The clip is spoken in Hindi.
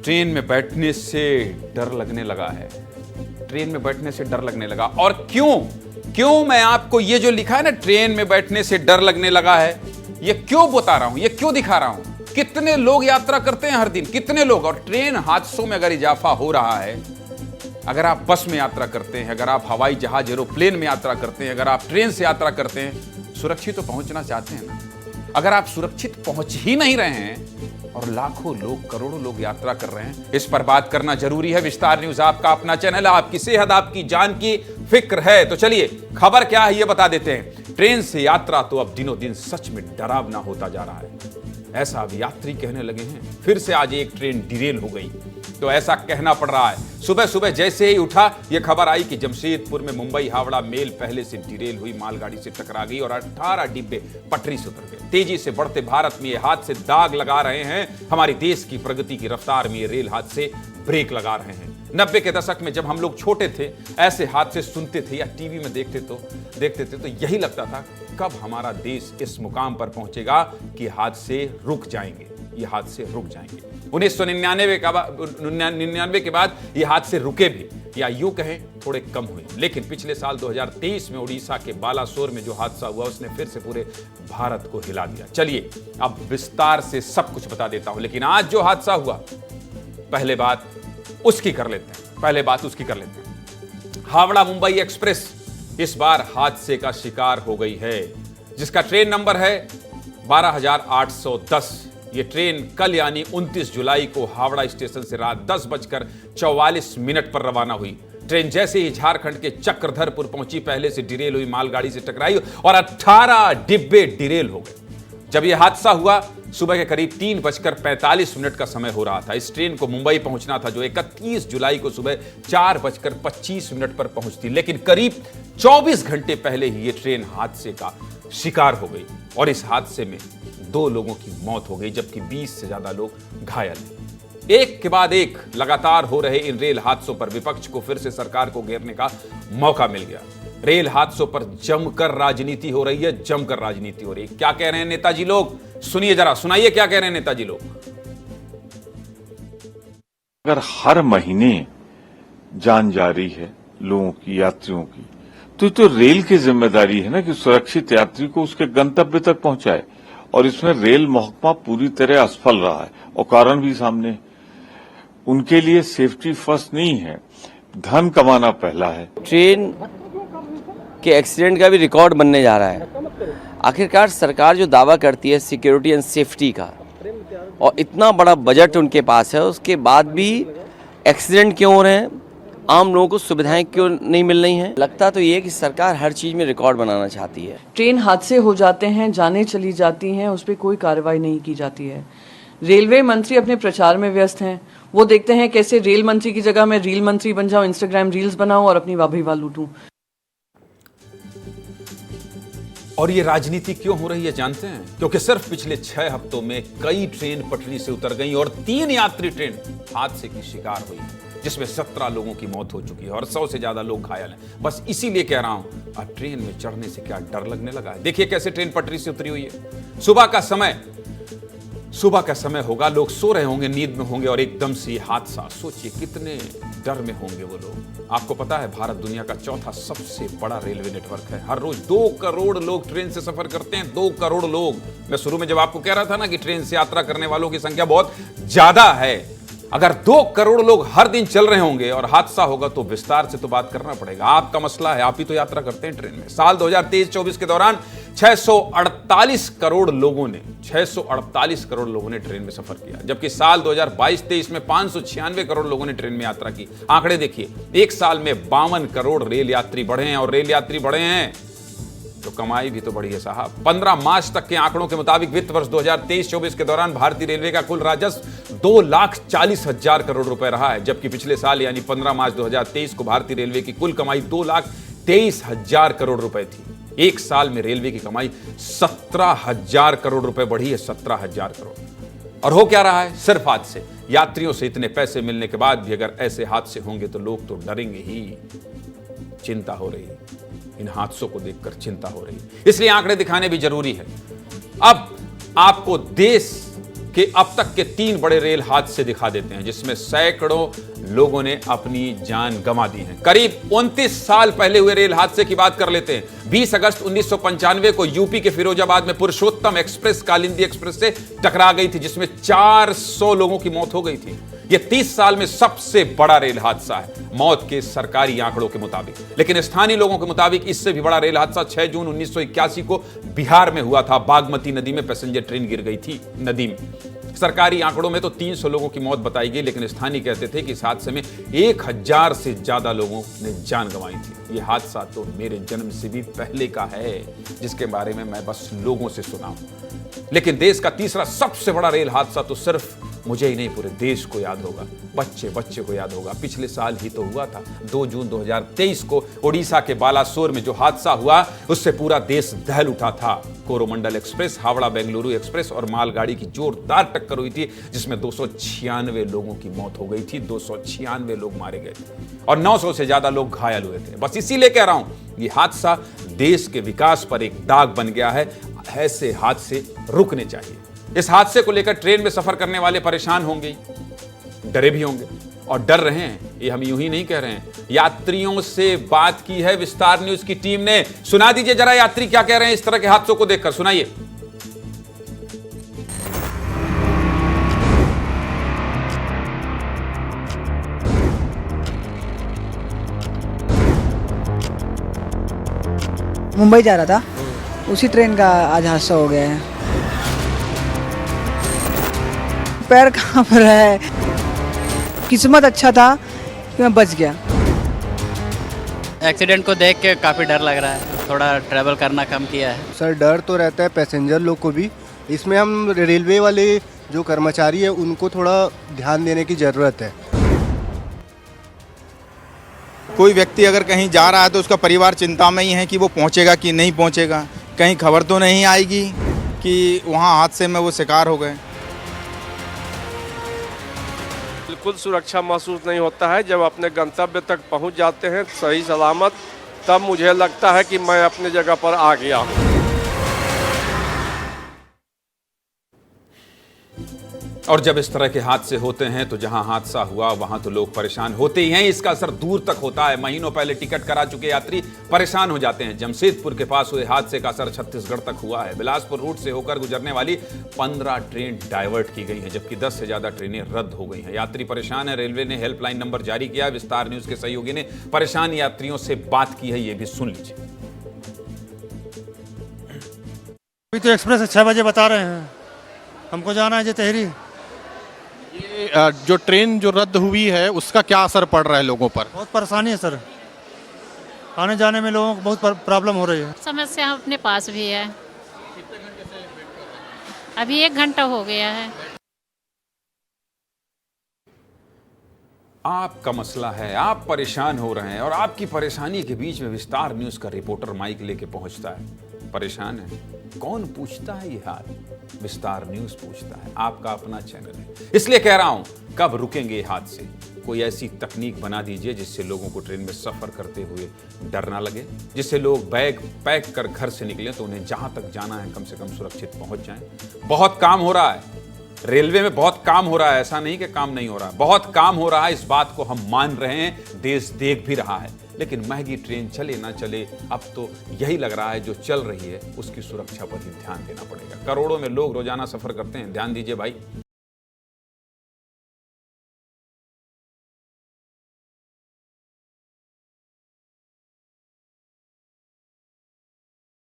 ट्रेन में बैठने से डर लगने लगा है। ट्रेन में बैठने से डर लगने लगा। और क्यों मैं आपको ये जो लिखा है ना, ट्रेन में बैठने से डर लगने लगा है, ये क्यों बता रहा हूं, ये क्यों दिखा रहा हूं? कितने लोग यात्रा करते हैं हर दिन, कितने लोग। और ट्रेन हादसों में अगर इजाफा हो रहा है, अगर आप बस में यात्रा करते हैं, अगर आप हवाई जहाज एरोप्लेन में यात्रा करते हैं, अगर आप ट्रेन से यात्रा करते हैं, सुरक्षित तो पहुंचना चाहते हैं ना। अगर आप सुरक्षित पहुंच ही नहीं रहे हैं और लाखों लोग, करोड़ों लोग यात्रा कर रहे हैं, इस पर बात करना जरूरी है। विस्तार न्यूज आपका अपना चैनल है, आपकी सेहत, आपकी जान की फिक्र है। तो चलिए, खबर क्या है ये बता देते हैं। ट्रेन से यात्रा तो अब दिनों दिन सच में डरावना होता जा रहा है। ऐसा अब यात्री कहने लगे हैं। फिर से आज एक ट्रेन डिरेल हो गई, तो ऐसा कहना पड़ रहा है। सुबह सुबह जैसे ही उठा, यह खबर आई कि जमशेदपुर में मुंबई हावड़ा मेल पहले से डिरेल हुई मालगाड़ी से टकरा गई और 18 डिब्बे पटरी से उतर गए। तेजी से बढ़ते भारत में ये हादसे दाग लगा रहे हैं। हमारे देश की प्रगति की रफ्तार में ये रेल हादसे ब्रेक लगा रहे हैं। 90 के दशक में जब हम लोग छोटे थे, ऐसे हादसे सुनते थे या टीवी में देखते थे तो यही लगता था कब हमारा देश इस मुकाम पर पहुंचेगा कि हादसे रुक जाएंगे, ये हादसे रुक जाएंगे। 1999 के बाद ये हादसे रुके भी, या यूं कहें थोड़े कम हुए। लेकिन पिछले साल 2023 में उड़ीसा के बालासोर में जो हादसा हुआ, उसने फिर से पूरे भारत को हिला दिया। चलिए अब विस्तार से सब कुछ बता देता हूं, लेकिन आज जो हादसा हुआ, पहले बात उसकी कर लेते हैं। हावड़ा मुंबई एक्सप्रेस इस बार हादसे का शिकार हो गई है, जिसका ट्रेन नंबर है 12810। ये ट्रेन कल यानी 29 जुलाई को हावड़ा स्टेशन से रात 10:44 पर रवाना हुई। ट्रेन जैसे ही झारखंड के चक्रधरपुर पहुंची, पहले से डिरेल हुई मालगाड़ी से टकराई और 18 डिब्बे डिरेल हो गए। जब यह हादसा हुआ, सुबह के करीब 3:45 का समय हो रहा था। इस ट्रेन को मुंबई पहुंचना था, जो 31 जुलाई को सुबह 4:25 पर पहुंचती। लेकिन करीब 24 घंटे पहले ही यह ट्रेन हादसे का शिकार हो गई और इस हादसे में 2 लोगों की मौत हो गई, जबकि 20 से ज्यादा लोग घायल हैं। एक के बाद एक लगातार हो रहे इन रेल हादसों पर विपक्ष को फिर से सरकार को घेरने का मौका मिल गया। रेल हादसों पर जमकर राजनीति हो रही है, क्या कह रहे हैं नेताजी लोग, सुनिए जरा, सुनाइए क्या कह रहे हैं नेताजी लोग। अगर हर महीने जान जा रही है लोगों की, यात्रियों की, तो रेल की जिम्मेदारी है ना कि सुरक्षित यात्री को उसके गंतव्य तक पहुंचाए। और इसमें रेल महकमा पूरी तरह असफल रहा है और कारण भी सामने। उनके लिए सेफ्टी फर्स्ट नहीं है, धन कमाना पहला है। ट्रेन के एक्सीडेंट का भी रिकॉर्ड बनने जा रहा है। आखिरकार सरकार जो दावा करती है सिक्योरिटी एंड सेफ्टी का, और इतना बड़ा बजट उनके पास है, उसके बाद भी एक्सीडेंट क्यों हो रहे हैं, आम लोगों को सुविधाएं क्यों नहीं मिल रही हैं। लगता तो ये है कि सरकार हर चीज़ में रिकॉर्ड बनाना चाहती है। ट्रेन हादसे हो जाते हैं, जानें चली जाती हैं, उस पर कोई कार्रवाई नहीं की जाती है। रेलवे मंत्री अपने प्रचार में व्यस्त हैं। वो देखते हैं कैसे रेल मंत्री की जगह मैं रील मंत्री बन जाऊं, इंस्टाग्राम रील्स बनाऊं और अपनी वाह लूटूं। और ये राजनीति क्यों हो रही है जानते हैं? क्योंकि सिर्फ पिछले 6 हफ्तों में कई ट्रेन पटरी से उतर गई और 3 यात्री ट्रेन हादसे की शिकार हुई, जिसमें 17 लोगों की मौत हो चुकी है और 100 से ज्यादा लोग घायल हैं। बस इसीलिए कह रहा हूं, अब ट्रेन में चढ़ने से क्या डर लगने लगा है। देखिए कैसे ट्रेन पटरी से उतरी हुई है। सुबह का समय होगा, लोग सो रहे होंगे, नींद में होंगे और एकदम से हादसा। सोचिए कितने डर में होंगे वो लोग। आपको पता है भारत दुनिया का 4था सबसे बड़ा रेलवे नेटवर्क है। हर रोज 2 करोड़ लोग ट्रेन से सफर करते हैं, 2 करोड़ लोग। मैं शुरू में जब आपको कह रहा था ना कि ट्रेन से यात्रा करने वालों की संख्या बहुत ज्यादा है, अगर 2 करोड़ लोग हर दिन चल रहे होंगे और हादसा होगा तो विस्तार से तो बात करना पड़ेगा। आपका मसला है, आप ही तो यात्रा करते हैं ट्रेन में। साल 2023-24 के दौरान 648 करोड़ लोगों ने ट्रेन में सफर किया, जबकि साल 2022-23 में 596 करोड़ लोगों ने ट्रेन में यात्रा की। आंकड़े देखिए, एक साल में 52 करोड़ रेल यात्री बढ़े हैं, और रेल यात्री बढ़े हैं तो कमाई भी तो बढ़ी है साहब। 15 मार्च तक के आंकड़ों के मुताबिक वित्त वर्ष 2023-24 के दौरान भारतीय रेलवे का कुल राजस्व 2,40,000 करोड़ रुपए रहा है, जबकि पिछले साल यानी 15 मार्च 2023 को भारतीय रेलवे की कुल कमाई 2,23,000 करोड़ रुपए थी। एक साल में रेलवे की कमाई 17,000 करोड़ रुपए बढ़ी है, 17,000 करोड़। और हो क्या रहा है? सिर्फ हादसे। यात्रियों से इतने पैसे मिलने के बाद भी अगर ऐसे हादसे होंगे तो लोग तो डरेंगे ही। चिंता हो रही है, इन हादसों को देखकर चिंता हो रही है, इसलिए आंकड़े दिखाने भी जरूरी है। अब आपको देश कि अब तक के 3 बड़े रेल हादसे दिखा देते हैं जिसमें सैकड़ों लोगों ने अपनी जान गंवा दी है। करीब 29 साल पहले हुए रेल हादसे की बात कर लेते हैं। 20 अगस्त 1995 को यूपी के फिरोजाबाद में पुरुषोत्तम एक्सप्रेस कालिंदी एक्सप्रेस से टकरा गई थी जिसमें 400 लोगों की मौत हो गई थी। यह 30 साल में सबसे बड़ा रेल हादसा है मौत के सरकारी आंकड़ों के मुताबिक। लेकिन स्थानीय लोगों के मुताबिक इससे भी बड़ा रेल हादसा 6 जून 1981 को बिहार में हुआ था। बागमती नदी में पैसेंजर ट्रेन गिर गई थी नदी में। सरकारी आंकड़ों में तो 300 लोगों की मौत बताई गई, लेकिन स्थानीय कहते थे कि इस हादसे में 1000 से ज्यादा लोगों ने जान गंवाई थी। यह हादसा तो मेरे जन्म से भी पहले का है जिसके बारे में मैं बस लोगों से सुना हूं। लेकिन देश का तीसरा सबसे बड़ा रेल हादसा तो सिर्फ मुझे ही नहीं पूरे देश को याद होगा, बच्चे बच्चे को याद होगा। पिछले साल ही तो हुआ था 2 जून 2023 को ओडिशा के बालासोर में जो हादसा हुआ उससे पूरा देश दहल उठा था। कोरोमंडल एक्सप्रेस, हावड़ा बेंगलुरु एक्सप्रेस और मालगाड़ी की जोरदार टक्कर हुई थी जिसमें 296 लोगों की मौत हो गई थी। 296 लोग मारे गए थे और 900 से ज्यादा लोग घायल हुए थे। बस इसीलिए कह रहा हूं ये हादसा देश के विकास पर एक दाग बन गया है। ऐसे हादसे रुकने चाहिए। इस हादसे को लेकर ट्रेन में सफर करने वाले परेशान होंगे, डरे भी होंगे और डर रहे हैं। ये हम यूं ही नहीं कह रहे हैं, यात्रियों से बात की है विस्तार न्यूज की टीम ने। सुना दीजिए जरा यात्री क्या कह रहे हैं इस तरह के हादसों को देखकर। सुनाइए। मुंबई जा रहा था, उसी ट्रेन का आज हादसा हो गया है। पैर कहाँ पर है, किस्मत अच्छा था कि मैं बच गया। एक्सीडेंट को देख के काफ़ी डर लग रहा है, थोड़ा ट्रैवल करना कम किया है। सर डर तो रहता है पैसेंजर लोग को भी। इसमें हम रेलवे वाले जो कर्मचारी है उनको थोड़ा ध्यान देने की ज़रूरत है। कोई व्यक्ति अगर कहीं जा रहा है तो उसका परिवार चिंता में ही है कि वो पहुंचेगा कि नहीं पहुंचेगा। कहीं खबर तो नहीं आएगी कि वहां हादसे में वो शिकार हो गए। बिल्कुल सुरक्षा महसूस नहीं होता है। जब अपने गंतव्य तक पहुंच जाते हैं सही सलामत, तब मुझे लगता है कि मैं अपने जगह पर आ गया हूं। और जब इस तरह के हादसे होते हैं तो जहां हादसा हुआ वहां तो लोग परेशान होते ही हैं। इसका असर दूर तक होता है। महीनों पहले टिकट करा चुके यात्री परेशान हो जाते हैं। जमशेदपुर के पास हुए हादसे का असर छत्तीसगढ़ तक हुआ है। बिलासपुर रूट से होकर गुजरने वाली 15 ट्रेन डाइवर्ट की गई हैं जबकि 10 से ज्यादा ट्रेनें रद्द हो गई हैं। यात्री परेशान है। रेलवे ने हेल्पलाइन नंबर जारी किया। विस्तार न्यूज के सहयोगी ने परेशान यात्रियों से बात की है, ये भी सुन लीजिए। अभी तो एक्सप्रेस 6 बजे बता रहे हैं, हमको जाना है जतेहरी। ये जो ट्रेन जो रद्द हुई है उसका क्या असर पड़ रहा है लोगों पर? बहुत परेशानी है सर, आने जाने में लोगों को बहुत प्रॉब्लम हो रही है। समस्या अपने पास भी है। अभी 1 घंटा हो गया है। आपका मसला है, आप परेशान हो रहे हैं और आपकी परेशानी के बीच में विस्तार न्यूज का रिपोर्टर माइक लेके पहुंचता है। परेशान है, कौन पूछता है ये हाल? विस्तार न्यूज पूछता है। आपका अपना चैनल है, इसलिए कह रहा हूं कब रुकेंगे ये हादसे? कोई ऐसी तकनीक बना दीजिए जिससे लोगों को ट्रेन में सफर करते हुए डर ना लगे, जिससे लोग बैग पैक कर घर से निकलें तो उन्हें जहां तक जाना है कम से कम सुरक्षित पहुंच जाएं। बहुत काम हो रहा है, रेलवे में बहुत काम हो रहा है, ऐसा नहीं कि काम नहीं हो रहा है, बहुत काम हो रहा है। इस बात को हम मान रहे हैं, देश देख भी रहा है। लेकिन महंगी ट्रेन चले ना चले, अब तो यही लग रहा है जो चल रही है उसकी सुरक्षा पर ही ध्यान देना पड़ेगा। करोड़ों में लोग रोजाना सफर करते हैं, ध्यान दीजिए भाई।